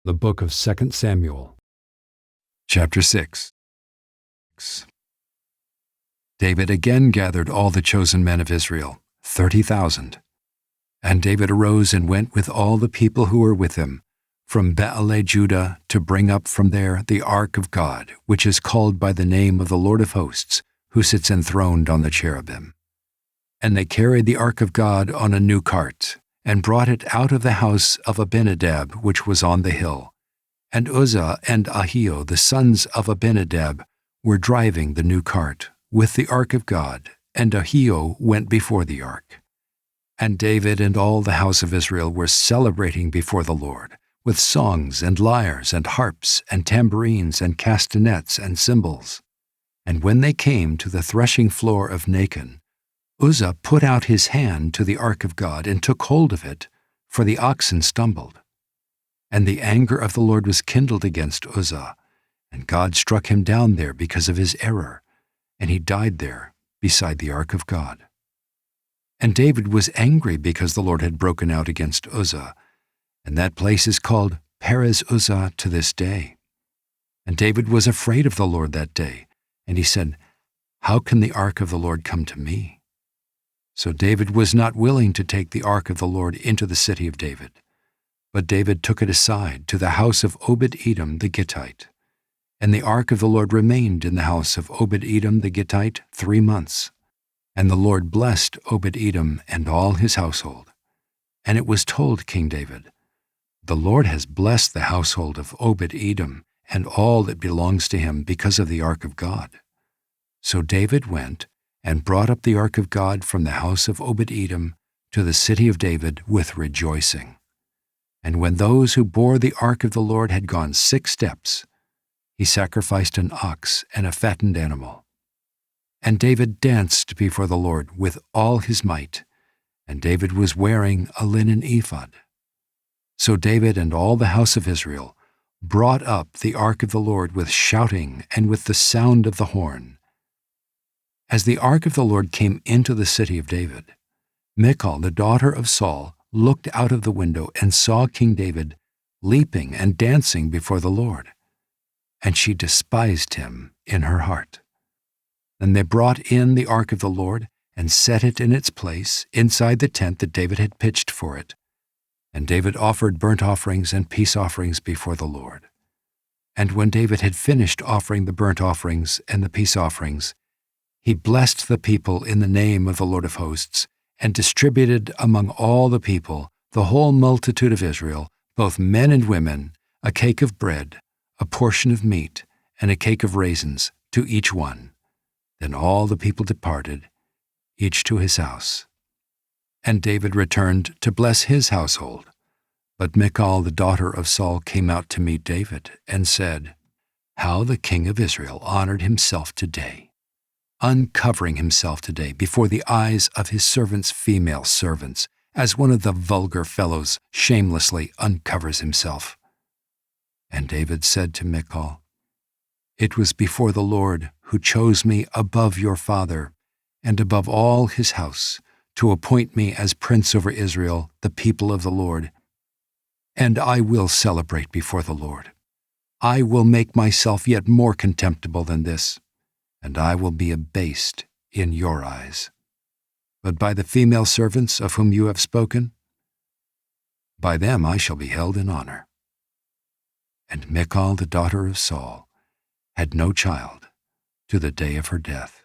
The Book of 2 Samuel. Chapter 6. David again gathered all the chosen men of Israel, 30,000. And David arose and went with all the people who were with him, from Judah, to bring up from there the ark of God, which is called by the name of the Lord of hosts, who sits enthroned on the cherubim. And they carried the ark of God on a new cart, and brought it out of the house of Abinadab, which was on the hill. And Uzzah and Ahio, the sons of Abinadab, were driving the new cart with the ark of God, and Ahio went before the ark. And David and all the house of Israel were celebrating before the Lord, with songs and lyres and harps and tambourines and castanets and cymbals. And when they came to the threshing floor of Nacon, Uzzah put out his hand to the ark of God and took hold of it, for the oxen stumbled. And the anger of the Lord was kindled against Uzzah, and God struck him down there because of his error, and he died there beside the ark of God. And David was angry because the Lord had broken out against Uzzah, and that place is called Perez Uzzah to this day. And David was afraid of the Lord that day, and he said, "How can the ark of the Lord come to me?" So David was not willing to take the ark of the Lord into the city of David, but David took it aside to the house of Obed-Edom the Gittite. And the ark of the Lord remained in the house of Obed-Edom the Gittite 3 months. And the Lord blessed Obed-Edom and all his household. And it was told King David, "The Lord has blessed the household of Obed-Edom and all that belongs to him because of the ark of God." So David went and brought up the ark of God from the house of Obed-Edom to the city of David with rejoicing. And when those who bore the ark of the Lord had gone 6 steps, he sacrificed an ox and a fattened animal. And David danced before the Lord with all his might, and David was wearing a linen ephod. So David and all the house of Israel brought up the ark of the Lord with shouting and with the sound of the horn. As the ark of the Lord came into the city of David, Michal, the daughter of Saul, looked out of the window and saw King David leaping and dancing before the Lord, and she despised him in her heart. Then they brought in the ark of the Lord and set it in its place inside the tent that David had pitched for it. And David offered burnt offerings and peace offerings before the Lord. And when David had finished offering the burnt offerings and the peace offerings, he blessed the people in the name of the Lord of hosts, and distributed among all the people, the whole multitude of Israel, both men and women, a cake of bread, a portion of meat, and a cake of raisins to each one. Then all the people departed, each to his house. And David returned to bless his household. But Michal, the daughter of Saul, came out to meet David and said, "How the king of Israel honored himself today, uncovering himself today before the eyes of his servants' female servants, as one of the vulgar fellows shamelessly uncovers himself." And David said to Michal, "It was before the Lord who chose me above your father and above all his house to appoint me as prince over Israel, the people of the Lord. And I will celebrate before the Lord. I will make myself yet more contemptible than this, and I will be abased in your eyes. But by the female servants of whom you have spoken, by them I shall be held in honor." And Michal, the daughter of Saul, had no child to the day of her death.